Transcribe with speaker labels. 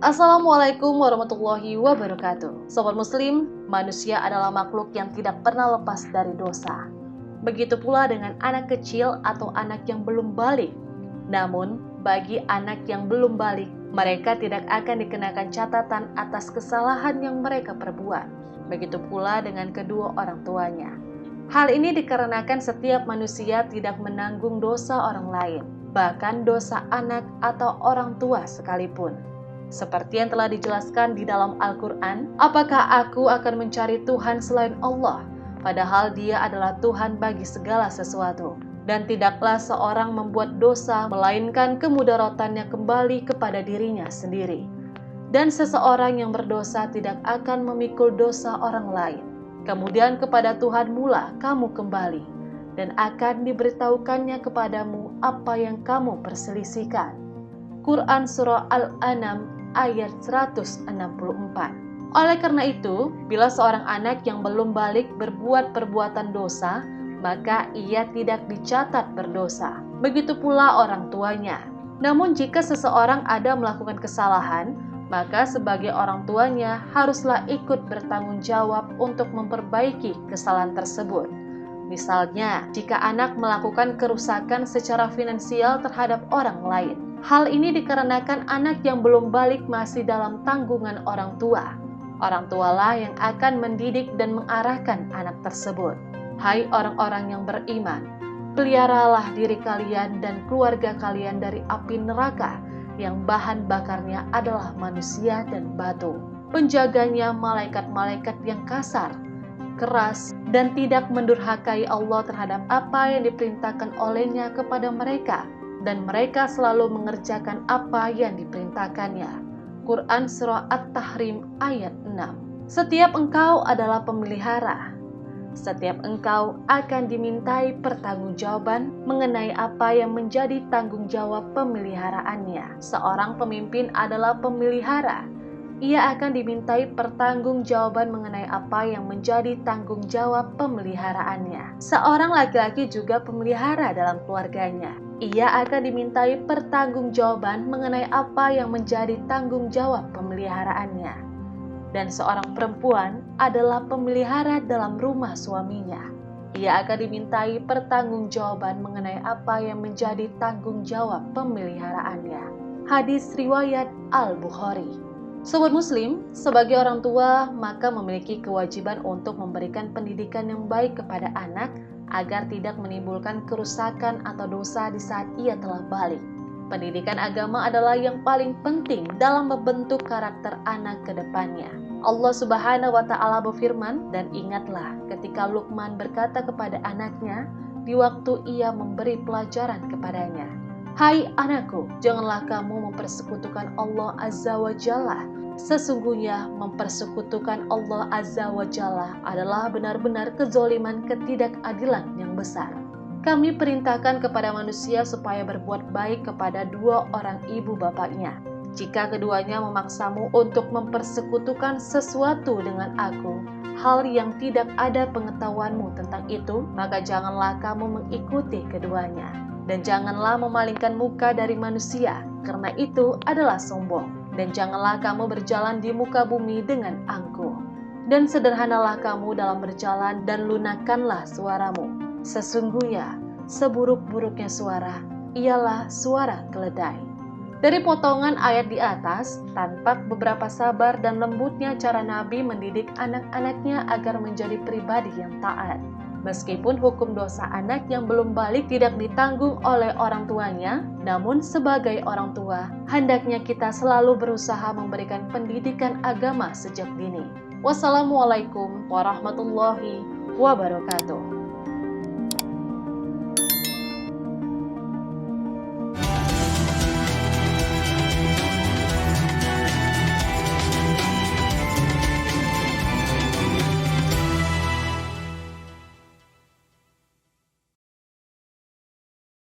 Speaker 1: Assalamualaikum warahmatullahi wabarakatuh. Sobat Muslim, manusia adalah makhluk yang tidak pernah lepas dari dosa. Begitu pula dengan anak kecil atau anak yang belum balik. Namun, bagi anak yang belum balik, mereka tidak akan dikenakan catatan atas kesalahan yang mereka perbuat. Begitu pula dengan kedua orang tuanya. Hal ini dikarenakan setiap manusia tidak menanggung dosa orang lain, bahkan dosa anak atau orang tua sekalipun. Seperti yang telah dijelaskan di dalam Al-Quran, apakah aku akan mencari Tuhan selain Allah, padahal Dia adalah Tuhan bagi segala sesuatu. Dan tidaklah seorang membuat dosa, melainkan kemudarotannya kembali kepada dirinya sendiri. Dan seseorang yang berdosa tidak akan memikul dosa orang lain. Kemudian kepada Tuhan mula kamu kembali, dan akan diberitahukannya kepadamu apa yang kamu perselisihkan. Quran Surah Al-An'am ayat 164. Oleh karena itu, bila seorang anak yang belum balik berbuat perbuatan dosa, maka ia tidak dicatat berdosa. Begitu pula orang tuanya. Namun jika seseorang ada melakukan kesalahan, maka sebagai orang tuanya haruslah ikut bertanggung jawab untuk memperbaiki kesalahan tersebut. Misalnya, jika anak melakukan kerusakan secara finansial terhadap orang lain. Hal ini dikarenakan anak yang belum balik masih dalam tanggungan orang tua. Orang tualah yang akan mendidik dan mengarahkan anak tersebut. Hai orang-orang yang beriman, peliharalah diri kalian dan keluarga kalian dari api neraka yang bahan bakarnya adalah manusia dan batu. Penjaganya malaikat-malaikat yang kasar, keras, dan tidak mendurhakai Allah terhadap apa yang diperintahkan olehnya kepada mereka. Dan mereka selalu mengerjakan apa yang diperintahkannya. Quran Surah At-Tahrim ayat 6. Setiap engkau adalah pemelihara. Setiap engkau akan dimintai pertanggungjawaban mengenai apa yang menjadi tanggung jawab pemeliharaannya. Seorang pemimpin adalah pemelihara. Ia akan dimintai pertanggungjawaban mengenai apa yang menjadi tanggung jawab pemeliharaannya. Seorang laki-laki juga pemelihara dalam keluarganya. Ia akan dimintai pertanggungjawaban mengenai apa yang menjadi tanggung jawab pemeliharaannya. Dan seorang perempuan adalah pemelihara dalam rumah suaminya. Ia akan dimintai pertanggungjawaban mengenai apa yang menjadi tanggung jawab pemeliharaannya. Hadis riwayat Al-Bukhari. Sobat Muslim, sebagai orang tua maka memiliki kewajiban untuk memberikan pendidikan yang baik kepada anak agar tidak menimbulkan kerusakan atau dosa di saat ia telah balik. Pendidikan agama adalah yang paling penting dalam membentuk karakter anak ke depannya. Allah Subhanahu wa Ta'ala berfirman, dan ingatlah ketika Luqman berkata kepada anaknya di waktu ia memberi pelajaran kepadanya, hai anakku, janganlah kamu mempersekutukan Allah Azza wa Jalla. Sesungguhnya mempersekutukan Allah Azza wa Jalla adalah benar-benar kezoliman ketidakadilan yang besar. Kami perintahkan kepada manusia supaya berbuat baik kepada dua orang ibu bapaknya. Jika keduanya memaksamu untuk mempersekutukan sesuatu dengan aku, hal yang tidak ada pengetahuanmu tentang itu, maka janganlah kamu mengikuti keduanya. Dan janganlah memalingkan muka dari manusia, karena itu adalah sombong. Dan janganlah kamu berjalan di muka bumi dengan angkuh. Dan sederhanalah kamu dalam berjalan dan lunakkanlah suaramu. Sesungguhnya, seburuk-buruknya suara, ialah suara keledai. Dari potongan ayat di atas, tampak beberapa sabar dan lembutnya cara Nabi mendidik anak-anaknya agar menjadi pribadi yang taat. Meskipun hukum dosa anak yang belum balik tidak ditanggung oleh orang tuanya, namun sebagai orang tua, hendaknya kita selalu berusaha memberikan pendidikan agama sejak dini. Wassalamualaikum warahmatullahi wabarakatuh.